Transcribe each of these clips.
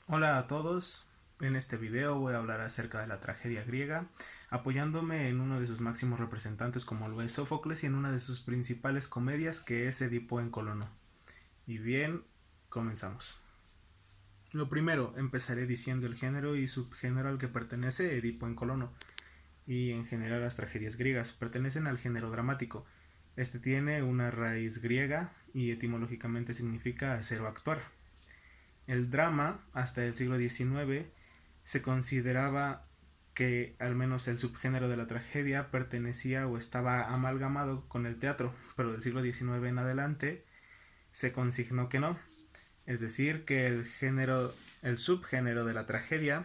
Hola a todos, en este video voy a hablar acerca de la tragedia griega, apoyándome en uno de sus máximos representantes como lo es Sófocles y en una de sus principales comedias que es Edipo en Colono. Y bien, comenzamos. Lo primero, empezaré diciendo el género y subgénero al que pertenece Edipo en Colono, y en general las tragedias griegas pertenecen al género dramático. Este tiene una raíz griega y etimológicamente significa hacer o actuar. El drama, hasta el siglo XIX, se consideraba que al menos el subgénero de la tragedia pertenecía o estaba amalgamado con el teatro, pero del siglo XIX en adelante se consignó que no, es decir, que el subgénero de la tragedia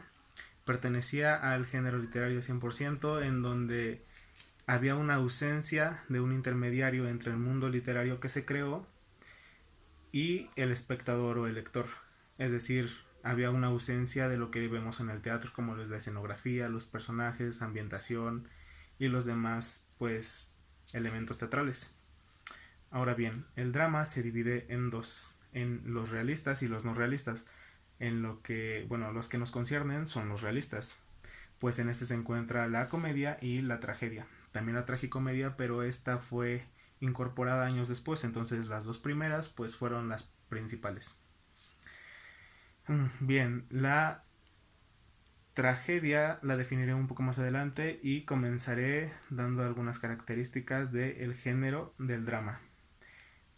pertenecía al género literario 100%, en donde había una ausencia de un intermediario entre el mundo literario que se creó y el espectador o el lector. Es decir, había una ausencia de lo que vemos en el teatro, como es la escenografía, los personajes, ambientación y los demás, pues, elementos teatrales. Ahora bien, el drama se divide en dos, en los realistas y los no realistas. En lo que, bueno, los que nos conciernen son los realistas, pues en este se encuentra la comedia y la tragedia. También la tragicomedia, pero esta fue incorporada años después, entonces las dos primeras pues fueron las principales. Bien, la tragedia la definiré un poco más adelante y comenzaré dando algunas características del género del drama.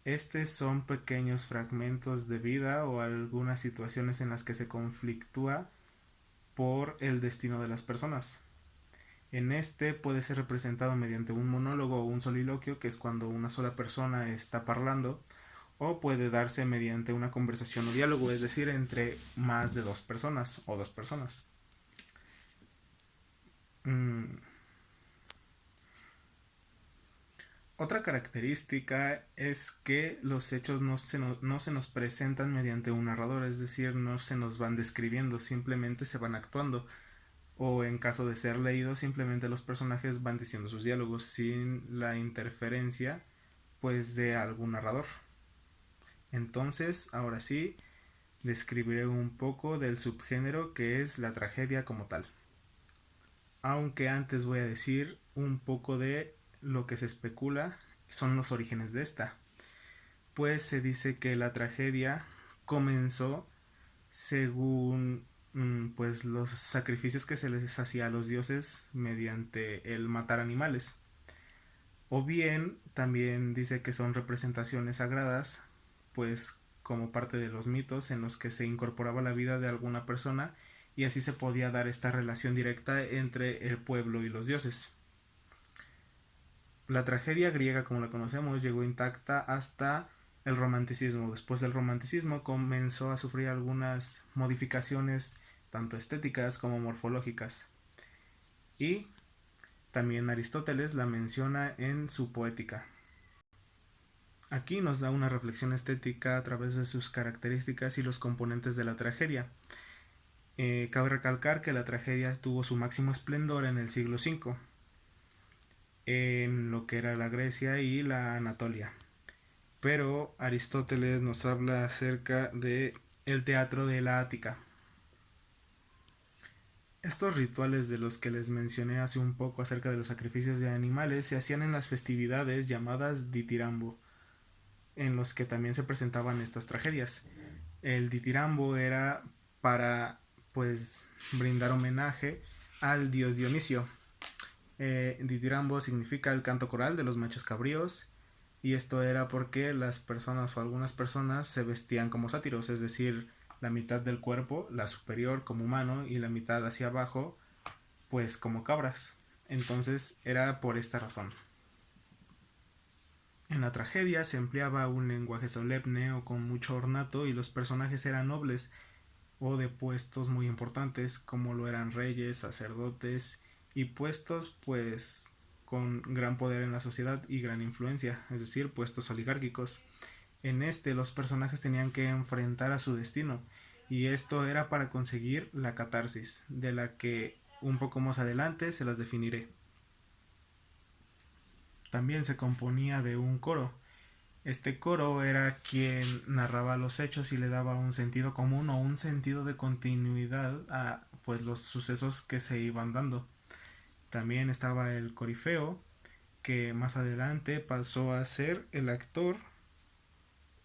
Estos son pequeños fragmentos de vida o algunas situaciones en las que se conflictúa por el destino de las personas. En este puede ser representado mediante un monólogo o un soliloquio, que es cuando una sola persona está parlando, o puede darse mediante una conversación o diálogo, es decir, entre más de dos personas o dos personas. Mm, Otra característica es que los hechos no se nos presentan mediante un narrador, es decir, no se nos van describiendo, simplemente se van actuando. O en caso de ser leídos, simplemente los personajes van diciendo sus diálogos sin la interferencia pues de algún narrador. Entonces, ahora sí, describiré un poco del subgénero que es la tragedia como tal. Aunque antes voy a decir un poco de lo que se especula son los orígenes de esta. Pues se dice que la tragedia comenzó según pues los sacrificios que se les hacía a los dioses mediante el matar animales. O bien también dice que son representaciones sagradas, pues como parte de los mitos en los que se incorporaba la vida de alguna persona y así se podía dar esta relación directa entre el pueblo y los dioses. La tragedia griega como la conocemos llegó intacta hasta el romanticismo. Después del romanticismo comenzó a sufrir algunas modificaciones tanto estéticas como morfológicas. Y también Aristóteles la menciona en su Poética. Aquí nos da una reflexión estética a través de sus características y los componentes de la tragedia. Cabe recalcar que la tragedia tuvo su máximo esplendor en el siglo V, en lo que era la Grecia y la Anatolia. Pero Aristóteles nos habla acerca de el teatro de la Ática. Estos rituales de los que les mencioné hace un poco acerca de los sacrificios de animales se hacían en las festividades llamadas ditirambo, en los que también se presentaban estas tragedias. El ditirambo era para pues brindar homenaje al dios Dionisio. Ditirambo significa el canto coral de los machos cabríos, y esto era porque las personas o algunas personas se vestían como sátiros, es decir, la mitad del cuerpo, la superior como humano y la mitad hacia abajo pues como cabras. Entonces era por esta razón. En la tragedia se empleaba un lenguaje solemne o con mucho ornato y los personajes eran nobles o de puestos muy importantes como lo eran reyes, sacerdotes y puestos pues con gran poder en la sociedad y gran influencia, es decir, puestos oligárquicos. En este los personajes tenían que enfrentar a su destino y esto era para conseguir la catarsis, de la que un poco más adelante se las definiré. También se componía de un coro. Este coro era quien narraba los hechos y le daba un sentido común o un sentido de continuidad a pues los sucesos que se iban dando. También estaba el corifeo, que más adelante pasó a ser el actor,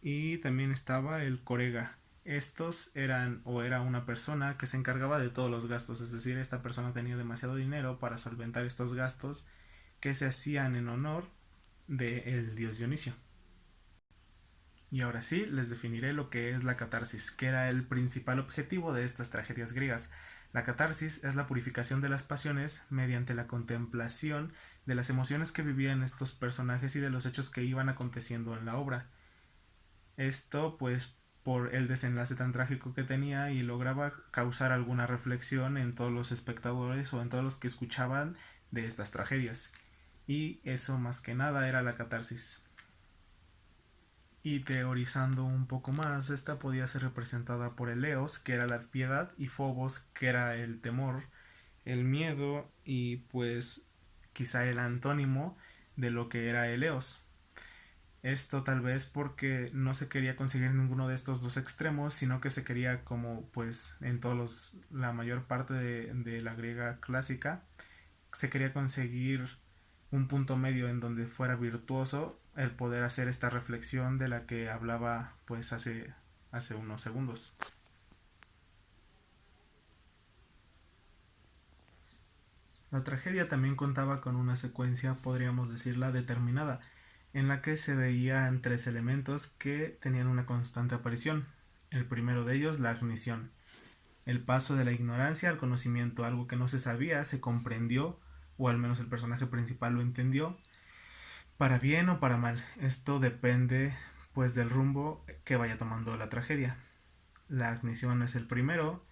y también estaba el corega. Estos eran o era una persona que se encargaba de todos los gastos, es decir, esta persona tenía demasiado dinero para solventar estos gastos que se hacían en honor del dios Dionisio. Y ahora sí, les definiré lo que es la catarsis, que era el principal objetivo de estas tragedias griegas. La catarsis es la purificación de las pasiones mediante la contemplación de las emociones que vivían estos personajes y de los hechos que iban aconteciendo en la obra. Esto pues por el desenlace tan trágico que tenía y lograba causar alguna reflexión en todos los espectadores o en todos los que escuchaban de estas tragedias. Y eso más que nada era la catarsis. Y teorizando un poco más, esta podía ser representada por Eleos, que era la piedad, y Phobos, que era el temor, el miedo y pues quizá el antónimo de lo que era Eleos. Esto tal vez porque no se quería conseguir ninguno de estos dos extremos, sino que se quería, como pues en todos la mayor parte de la griega clásica, se quería conseguir un punto medio en donde fuera virtuoso el poder hacer esta reflexión de la que hablaba pues hace unos segundos. La tragedia también contaba con una secuencia, podríamos decirla, determinada, en la que se veían tres elementos que tenían una constante aparición. El primero de ellos, la ignición, el paso de la ignorancia al conocimiento, algo que no se sabía, se comprendió, o al menos el personaje principal lo entendió, para bien o para mal. Esto depende pues del rumbo que vaya tomando la tragedia. La ignición es el primero,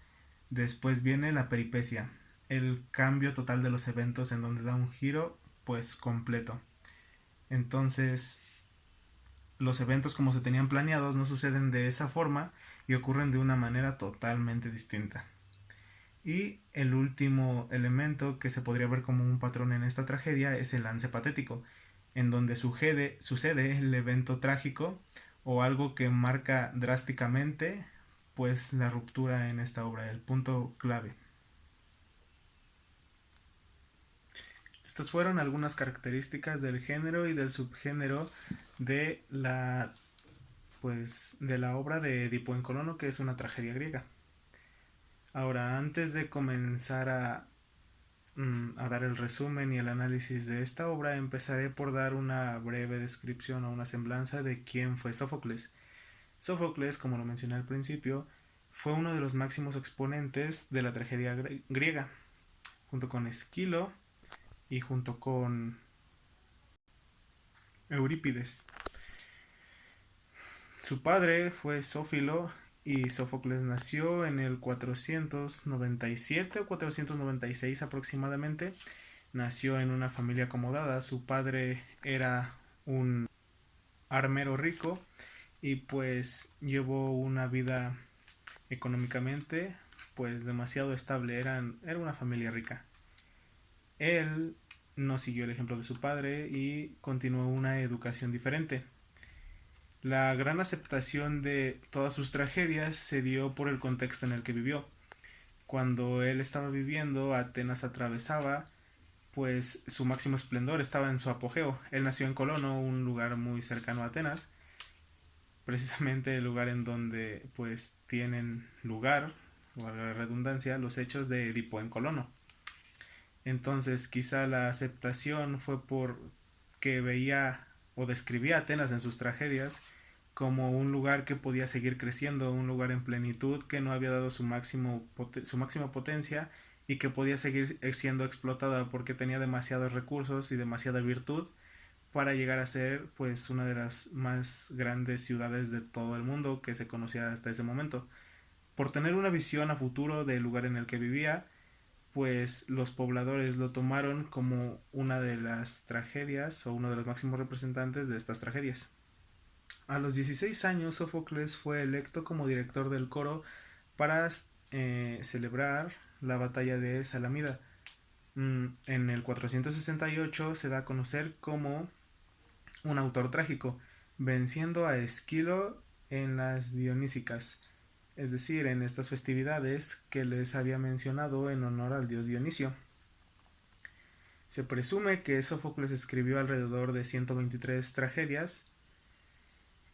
después viene la peripecia, el cambio total de los eventos en donde da un giro pues completo. Entonces, los eventos como se tenían planeados no suceden de esa forma y ocurren de una manera totalmente distinta. Y el último elemento que se podría ver como un patrón en esta tragedia es el lance patético, en donde sucede el evento trágico o algo que marca drásticamente pues la ruptura en esta obra, el punto clave. Estas fueron algunas características del género y del subgénero de la de la obra de Edipo en Colono, que es una tragedia griega. Ahora, antes de comenzar a dar el resumen y el análisis de esta obra, empezaré por dar una breve descripción o una semblanza de quién fue Sófocles. Sófocles, como lo mencioné al principio, fue uno de los máximos exponentes de la tragedia griega, junto con Esquilo y junto con Eurípides. Su padre fue Sófilo y Sófocles nació en el 497 o 496 aproximadamente. Nació en una familia acomodada. Su padre era un armero rico y pues llevó una vida económicamente pues demasiado estable. Era una familia rica. Él no siguió el ejemplo de su padre y continuó una educación diferente. La gran aceptación de todas sus tragedias se dio por el contexto en el que vivió. Cuando él estaba viviendo, Atenas atravesaba pues su máximo esplendor, estaba en su apogeo. Él nació en Colono, un lugar muy cercano a Atenas, precisamente el lugar en donde pues tienen lugar, valga la redundancia, los hechos de Edipo en Colono. Entonces quizá la aceptación fue por que veía o describía a Atenas en sus tragedias como un lugar que podía seguir creciendo, un lugar en plenitud que no había dado su máxima potencia y que podía seguir siendo explotada porque tenía demasiados recursos y demasiada virtud para llegar a ser pues una de las más grandes ciudades de todo el mundo que se conocía hasta ese momento. Por tener una visión a futuro del lugar en el que vivía, pues los pobladores lo tomaron como una de las tragedias o uno de los máximos representantes de estas tragedias. A los 16 años, Sófocles fue electo como director del coro para celebrar la batalla de Salamida. En el 468 se da a conocer como un autor trágico. venciendo a Esquilo en las Dionísicas, es decir, en estas festividades que les había mencionado en honor al dios Dionisio. Se presume que Sófocles escribió alrededor de 123 tragedias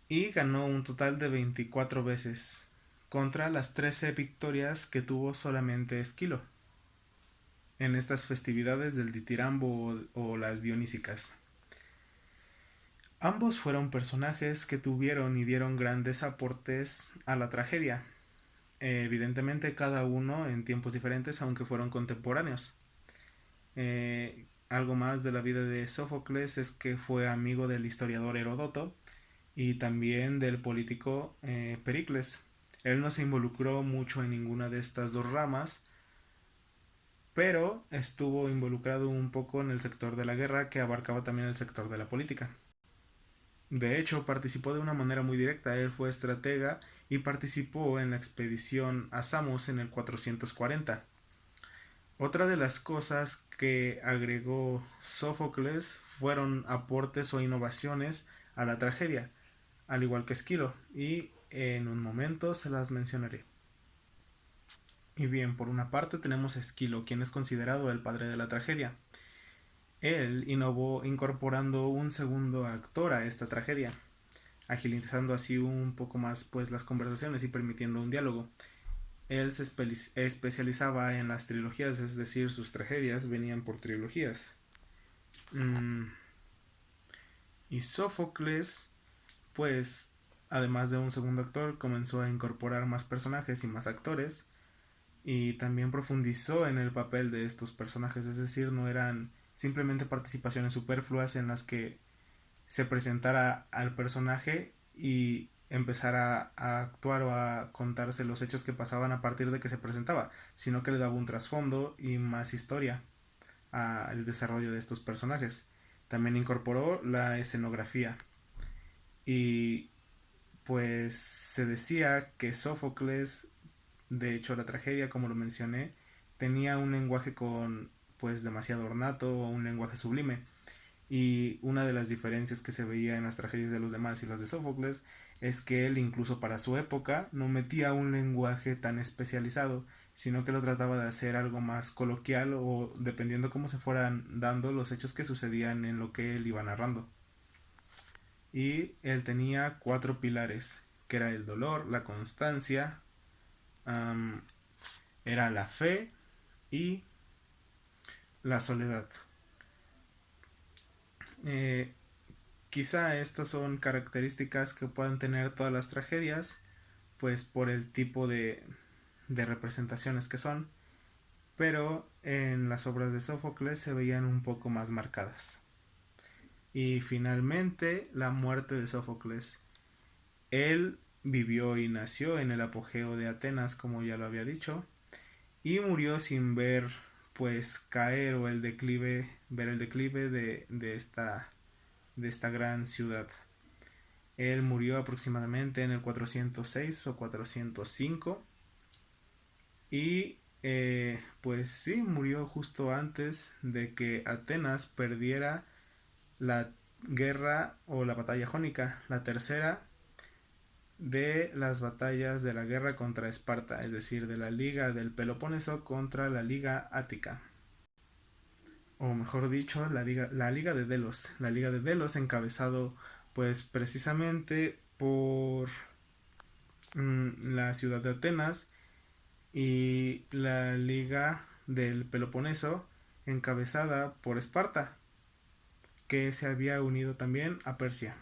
y ganó un total de 24 veces, contra las 13 victorias que tuvo solamente Esquilo en estas festividades del Ditirambo o las Dionísicas. Ambos fueron personajes que tuvieron y dieron grandes aportes a la tragedia, evidentemente cada uno en tiempos diferentes, aunque fueron contemporáneos. Algo más de la vida de Sófocles es que fue amigo del historiador Heródoto y también del político Pericles. Él no se involucró mucho en ninguna de estas dos ramas, pero estuvo involucrado un poco en el sector de la guerra que abarcaba también el sector de la política. De hecho, participó de una manera muy directa. Él fue estratega y participó en la expedición a Samos en el 440. Otra de las cosas que agregó Sófocles fueron aportes o innovaciones a la tragedia, al igual que Esquilo, y en un momento se las mencionaré. Y bien, por una parte tenemos a Esquilo, quien es considerado el padre de la tragedia. Él innovó incorporando un segundo actor a esta tragedia, agilizando así un poco más pues las conversaciones y permitiendo un diálogo. Él se especializaba en las trilogías, es decir, sus tragedias venían por trilogías. Y Sófocles, pues, además de un segundo actor, comenzó a incorporar más personajes y más actores, y también profundizó en el papel de estos personajes, es decir, no eran simplemente participaciones superfluas en las que se presentara al personaje y empezara a actuar o a contarse los hechos que pasaban a partir de que se presentaba, sino que le daba un trasfondo y más historia al desarrollo de estos personajes. También incorporó la escenografía y pues se decía que Sófocles, de hecho la tragedia como lo mencioné, tenía un lenguaje con pues demasiado ornato o un lenguaje sublime, y una de las diferencias que se veía en las tragedias de los demás y las de Sófocles es que él incluso para su época no metía un lenguaje tan especializado, sino que lo trataba de hacer algo más coloquial o dependiendo cómo se fueran dando los hechos que sucedían en lo que él iba narrando. Y él tenía cuatro pilares, que era el dolor, la constancia, um, era la fe y la soledad. Eh, Quizá estas son características que puedan tener todas las tragedias, pues por el tipo de representaciones que son, pero en las obras de Sófocles se veían un poco más marcadas. Y finalmente, la muerte de Sófocles. Él vivió y nació en el apogeo de Atenas, como ya lo había dicho, y murió sin ver pues caer o ver el declive de esta gran ciudad. Él murió aproximadamente en el 406 o 405 y pues sí, murió justo antes de que Atenas perdiera la guerra o la batalla jónica, la tercera de las batallas de la guerra contra Esparta, es decir, de la Liga del Peloponeso contra la Liga Ática. O mejor dicho, la Liga de Delos. La Liga de Delos encabezado pues precisamente por la ciudad de Atenas, y la Liga del Peloponeso encabezada por Esparta, que se había unido también a Persia,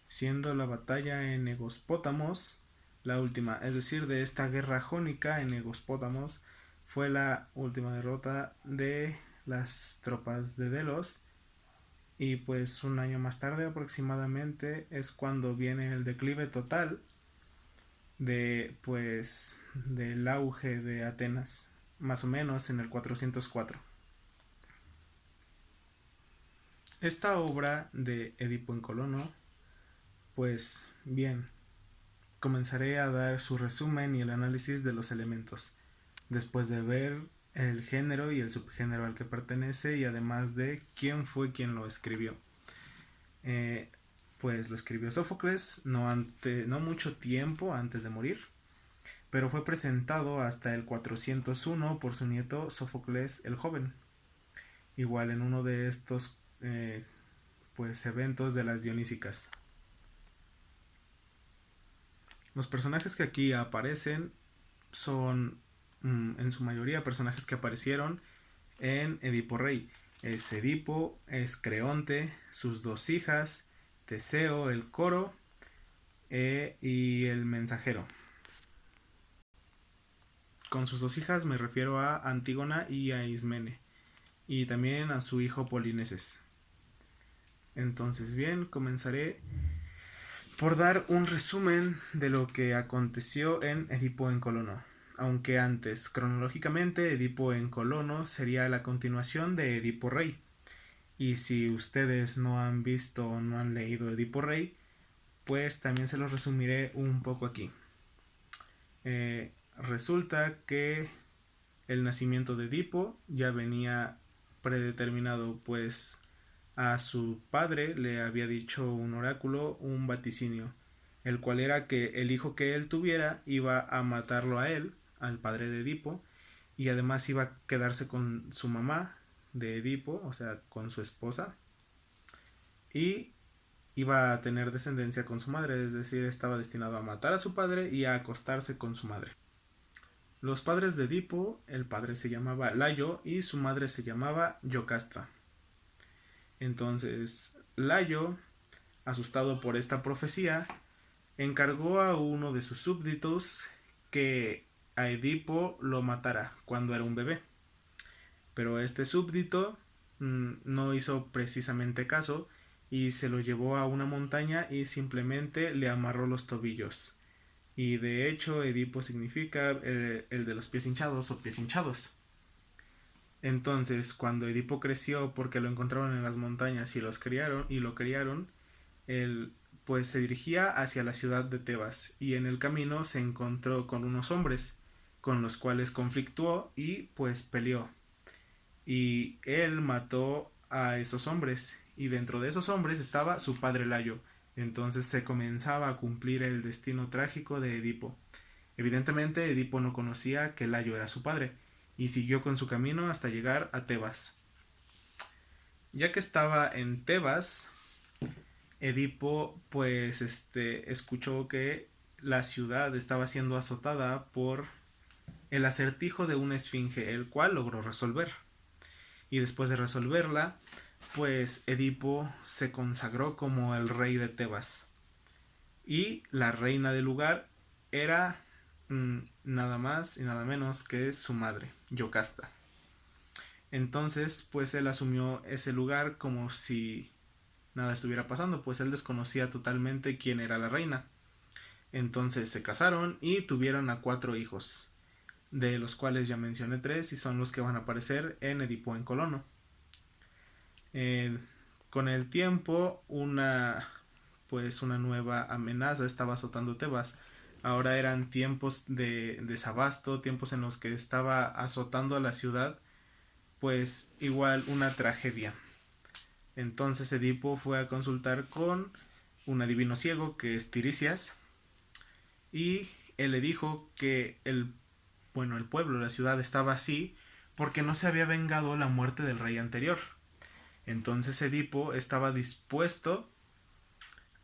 siendo la batalla en Egospótamos la última, es decir, de esta guerra jónica en Egospótamos fue la última derrota de las tropas de Delos, y pues un año más tarde aproximadamente es cuando viene el declive total del auge de Atenas, más o menos en el 404. Esta obra de Edipo en Colono, pues bien, comenzaré a dar su resumen y el análisis de los elementos, después de ver el género y el subgénero al que pertenece y además de quién fue quien lo escribió. pues lo escribió Sófocles no mucho tiempo antes de morir, pero fue presentado hasta el 401 por su nieto Sófocles el Joven, igual en uno de estos pues eventos de las Dionísicas. Los personajes que aquí aparecen son en su mayoría personajes que aparecieron en Edipo Rey. Es Edipo, es Creonte, sus dos hijas, Teseo, el coro y el mensajero. Con sus dos hijas me refiero a Antígona y a Ismene, y también a su hijo Polinices. Entonces bien, comenzaré por dar un resumen de lo que aconteció en Edipo en Colono. Aunque antes, cronológicamente, Edipo en Colono sería la continuación de Edipo Rey. Y si ustedes no han visto o no han leído Edipo Rey, pues también se los resumiré un poco aquí. Resulta que el nacimiento de Edipo ya venía predeterminado, pues a su padre le había dicho un oráculo, un vaticinio, el cual era que el hijo que él tuviera iba a matarlo a él, al padre de Edipo, y además iba a quedarse con su mamá de Edipo, o sea, con su esposa, y iba a tener descendencia con su madre, es decir, estaba destinado a matar a su padre y a acostarse con su madre. Los padres de Edipo, el padre se llamaba Layo y su madre se llamaba Yocasta. Entonces, Layo, asustado por esta profecía, encargó a uno de sus súbditos que a Edipo lo matara cuando era un bebé. Pero este súbdito no hizo precisamente caso y se lo llevó a una montaña y simplemente le amarró los tobillos. Y de hecho Edipo significa el de los pies hinchados o pies hinchados. Entonces, cuando Edipo creció porque lo encontraron en las montañas y lo criaron, él pues se dirigía hacia la ciudad de Tebas y en el camino se encontró con unos hombres con los cuales conflictuó y pues peleó. Y él mató a esos hombres y dentro de esos hombres estaba su padre Layo. Entonces se comenzaba a cumplir el destino trágico de Edipo. Evidentemente Edipo no conocía que Layo era su padre y siguió con su camino hasta llegar a Tebas. Ya que estaba en Tebas, Edipo pues escuchó que la ciudad estaba siendo azotada por el acertijo de una esfinge, el cual logró resolver. Y después de resolverla, pues Edipo se consagró como el rey de Tebas. Y la reina del lugar era nada más y nada menos que su madre, Yocasta. Entonces, pues él asumió ese lugar como si nada estuviera pasando, pues él desconocía totalmente quién era la reina. Entonces se casaron y tuvieron a 4 hijos, de los cuales ya mencioné 3 y son los que van a aparecer en Edipo en Colono. Con el tiempo, una nueva amenaza estaba azotando Tebas. Ahora eran tiempos de desabasto, tiempos en los que estaba azotando a la ciudad, pues igual una tragedia. Entonces Edipo fue a consultar con un adivino ciego que es Tiresias y él le dijo que el pueblo, la ciudad estaba así porque no se había vengado la muerte del rey anterior. Entonces Edipo estaba dispuesto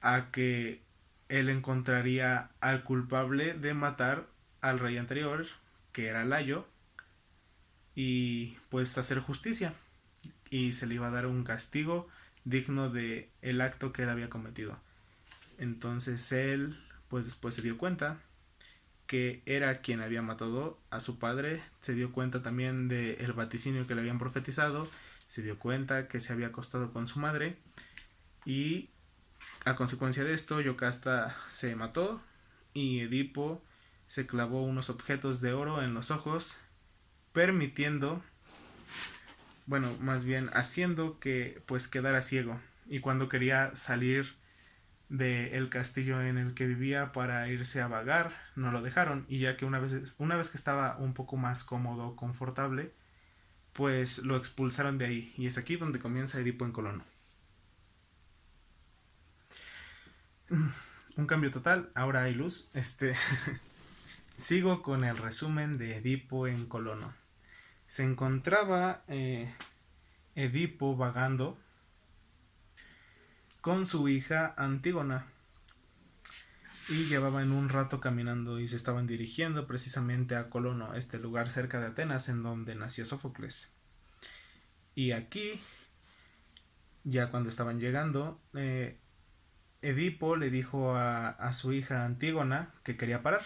a que él encontraría al culpable de matar al rey anterior, que era Layo, y pues hacer justicia. Y se le iba a dar un castigo digno de el acto que él había cometido. Entonces él, pues después se dio cuenta que era quien había matado a su padre, se dio cuenta también del vaticinio que le habían profetizado, se dio cuenta que se había acostado con su madre y a consecuencia de esto Yocasta se mató y Edipo se clavó unos objetos de oro en los ojos, permitiendo, bueno, más bien haciendo que pues quedara ciego, y cuando quería salir del castillo en el que vivía para irse a vagar, no lo dejaron, y ya que una vez que estaba un poco más cómodo, confortable, pues lo expulsaron de ahí, y es aquí donde comienza Edipo en Colono. Un cambio total, ahora hay luz. Sigo con el resumen de Edipo en Colono. Se encontraba Edipo vagando con su hija Antígona y llevaban un rato caminando y se estaban dirigiendo precisamente a Colono, este lugar cerca de Atenas en donde nació Sófocles. Y aquí, ya cuando estaban llegando, Edipo le dijo a su hija Antígona que quería parar.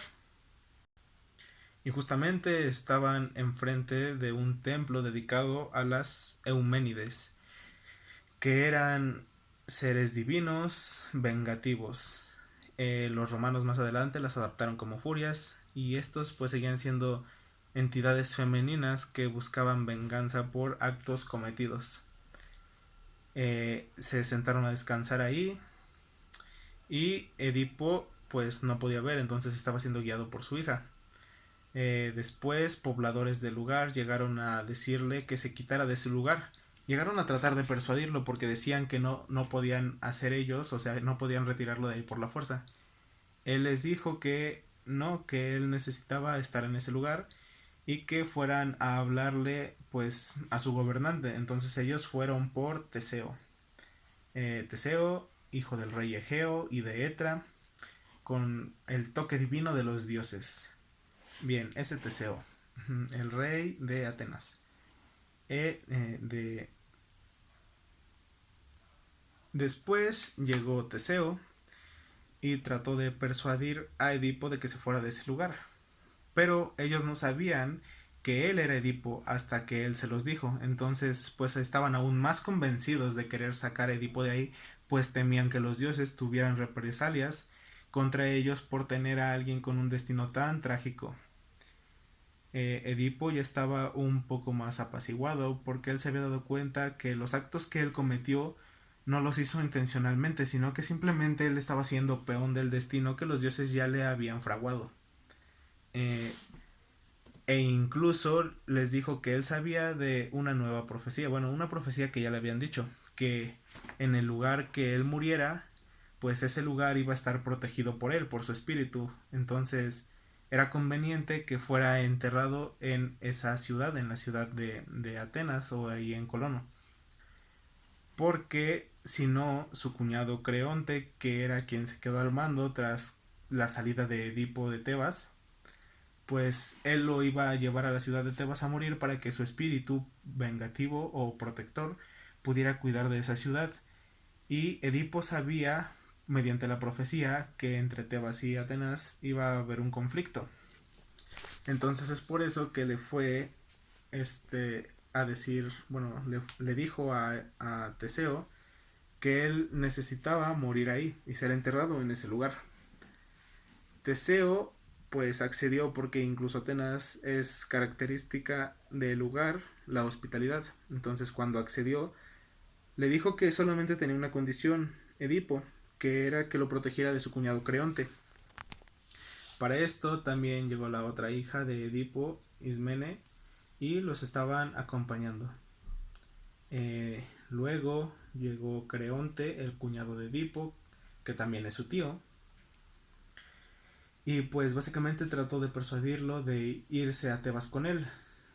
Y justamente estaban enfrente de un templo dedicado a las Euménides, que eran seres divinos vengativos. Los romanos más adelante las adaptaron como furias y estos pues seguían siendo entidades femeninas que buscaban venganza por actos cometidos. Se sentaron a descansar ahí y Edipo pues no podía ver, entonces estaba siendo guiado por su hija. Después pobladores del lugar llegaron a decirle que se quitara de ese lugar. Llegaron a tratar de persuadirlo porque decían que no podían hacer ellos, o sea, no podían retirarlo de ahí por la fuerza. Él les dijo que no, que él necesitaba estar en ese lugar y que fueran a hablarle pues a su gobernante. Entonces ellos fueron por Teseo. Teseo, hijo del rey Egeo y de Etra, con el toque divino de los dioses. Bien, ese Teseo, el rey de Atenas. De... Después llegó Teseo y trató de persuadir a Edipo de que se fuera de ese lugar. Pero ellos no sabían que él era Edipo hasta que él se los dijo. Entonces, pues estaban aún más convencidos de querer sacar a Edipo de ahí, pues temían que los dioses tuvieran represalias contra ellos por tener a alguien con un destino tan trágico. Edipo ya estaba un poco más apaciguado porque él se había dado cuenta que los actos que él cometió no los hizo intencionalmente, sino que simplemente él estaba siendo peón del destino que los dioses ya le habían fraguado. Eh, e incluso les dijo que él sabía de una nueva profecía, bueno, una profecía que ya le habían dicho, que en el lugar que él muriera, pues ese lugar iba a estar protegido por él, por su espíritu. Entonces era conveniente que fuera enterrado en esa ciudad, en la ciudad de Atenas o ahí en Colono. Porque si no, su cuñado Creonte, que era quien se quedó al mando tras la salida de Edipo de Tebas, pues él lo iba a llevar a la ciudad de Tebas a morir para que su espíritu vengativo o protector pudiera cuidar de esa ciudad. Y Edipo sabía, mediante la profecía, que entre Tebas y Atenas iba a haber un conflicto. Entonces es por eso que le fue a decir, bueno, le dijo a Teseo que él necesitaba morir ahí y ser enterrado en ese lugar. Teseo pues accedió porque incluso Atenas es característica del lugar la hospitalidad. Entonces cuando accedió le dijo que solamente tenía una condición, Edipo, que era que lo protegiera de su cuñado Creonte. Para esto también llegó la otra hija de Edipo, Ismene, y los estaban acompañando. Luego llegó Creonte, el cuñado de Edipo, que también es su tío, y pues básicamente trató de persuadirlo de irse a Tebas con él.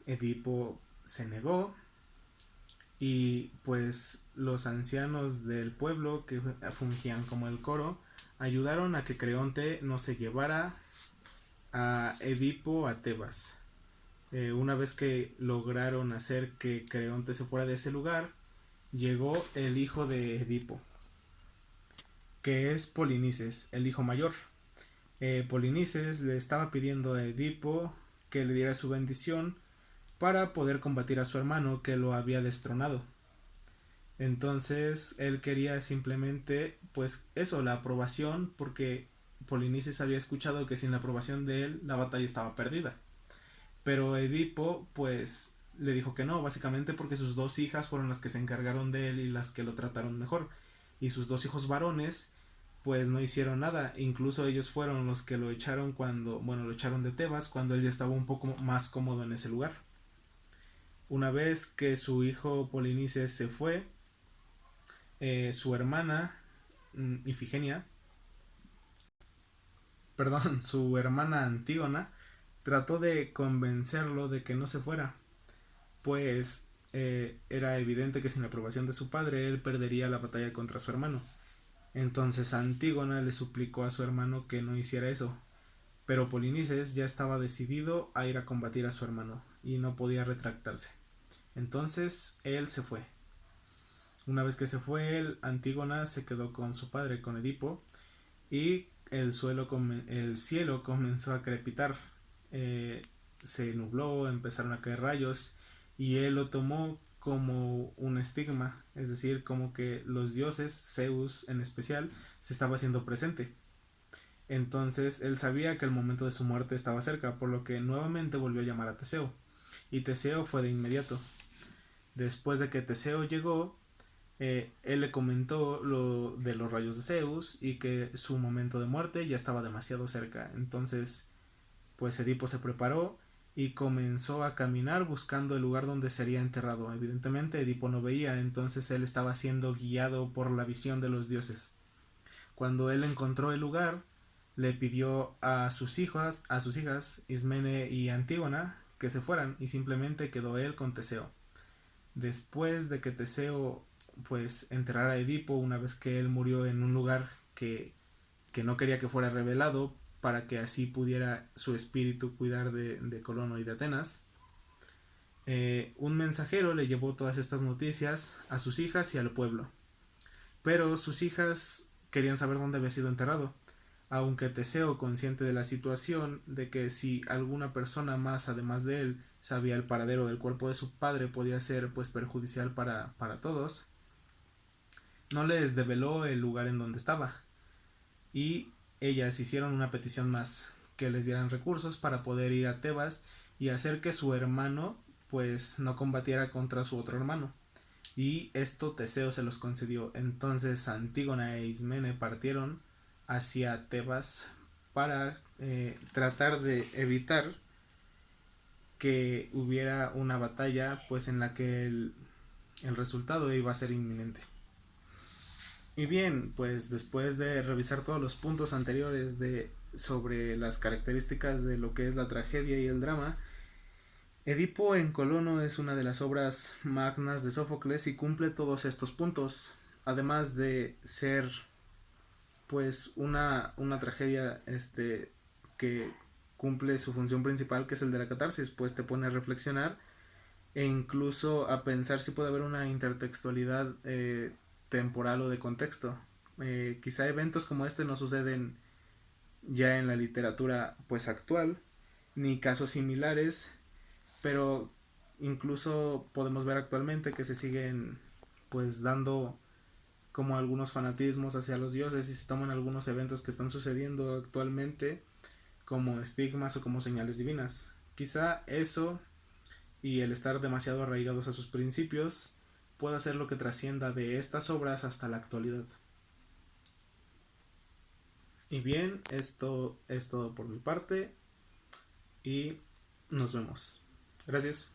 Edipo se negó y pues los ancianos del pueblo que fungían como el coro ayudaron a que Creonte no se llevara a Edipo a Tebas. Una vez que lograron hacer que Creonte se fuera de ese lugar, llegó el hijo de Edipo, que es Polinices, el hijo mayor. Polinices le estaba pidiendo a Edipo que le diera su bendición para poder combatir a su hermano que lo había destronado. Entonces él quería simplemente, pues eso, la aprobación, porque Polinices había escuchado que sin la aprobación de él la batalla estaba perdida. Pero Edipo, pues, le dijo que no, básicamente porque sus dos hijas fueron las que se encargaron de él y las que lo trataron mejor. Y sus dos hijos varones, pues no hicieron nada. Incluso ellos fueron los que lo echaron cuando, bueno, lo echaron de Tebas cuando él ya estaba un poco más cómodo en ese lugar. Una vez que su hijo Polinices se fue, su hermana Ifigenia perdón, su hermana Antígona trató de convencerlo de que no se fuera, pues era evidente que sin la aprobación de su padre él perdería la batalla contra su hermano. Entonces Antígona le suplicó a su hermano que no hiciera eso, pero Polinices ya estaba decidido a ir a combatir a su hermano y no podía retractarse. Entonces él se fue. Una vez que se fue él, Antígona se quedó con su padre, con Edipo, y el cielo comenzó a crepitar. Eh, Se nubló, empezaron a caer rayos y él lo tomó como un estigma, es decir, como que los dioses, Zeus en especial, se estaba haciendo presente. Entonces él sabía que el momento de su muerte estaba cerca, por lo que nuevamente volvió a llamar a Teseo. Y Teseo fue de inmediato. Después de que Teseo llegó, él le comentó lo de los rayos de Zeus y que su momento de muerte ya estaba demasiado cerca. Entonces, pues Edipo se preparó y comenzó a caminar buscando el lugar donde sería enterrado. Evidentemente Edipo no veía, entonces él estaba siendo guiado por la visión de los dioses. Cuando él encontró el lugar, le pidió a sus hijas, Ismene y Antígona, que se fueran y simplemente quedó él con Teseo. Después de que Teseo pues enterrara a Edipo una vez que él murió en un lugar que no quería que fuera revelado para que así pudiera su espíritu cuidar de Colono y de Atenas, un mensajero le llevó todas estas noticias a sus hijas y al pueblo. Pero sus hijas querían saber dónde había sido enterrado, aunque Teseo, consciente de la situación, de que si alguna persona más además de él sabía el paradero del cuerpo de su padre podía ser pues perjudicial para todos, no les develó el lugar en donde estaba. Y ellas hicieron una petición más, que les dieran recursos para poder ir a Tebas y hacer que su hermano pues no combatiera contra su otro hermano. Y esto Teseo se los concedió. Entonces Antígona e Ismene partieron hacia Tebas para tratar de evitar que hubiera una batalla pues en la que el resultado iba a ser inminente. Y bien, pues después de revisar todos los puntos anteriores sobre las características de lo que es la tragedia y el drama, Edipo en Colono es una de las obras magnas de Sófocles y cumple todos estos puntos, además de ser pues una tragedia que cumple su función principal, que es el de la catarsis, pues te pone a reflexionar e incluso a pensar si puede haber una intertextualidad temporal o de contexto. Quizá eventos como este no suceden ya en la literatura pues actual, ni casos similares, pero incluso podemos ver actualmente que se siguen pues dando como algunos fanatismos hacia los dioses y se toman algunos eventos que están sucediendo actualmente como estigmas o como señales divinas. Quizá eso y el estar demasiado arraigados a sus principios pueda ser lo que trascienda de estas obras hasta la actualidad. Y bien, esto es todo por mi parte y nos vemos. Gracias.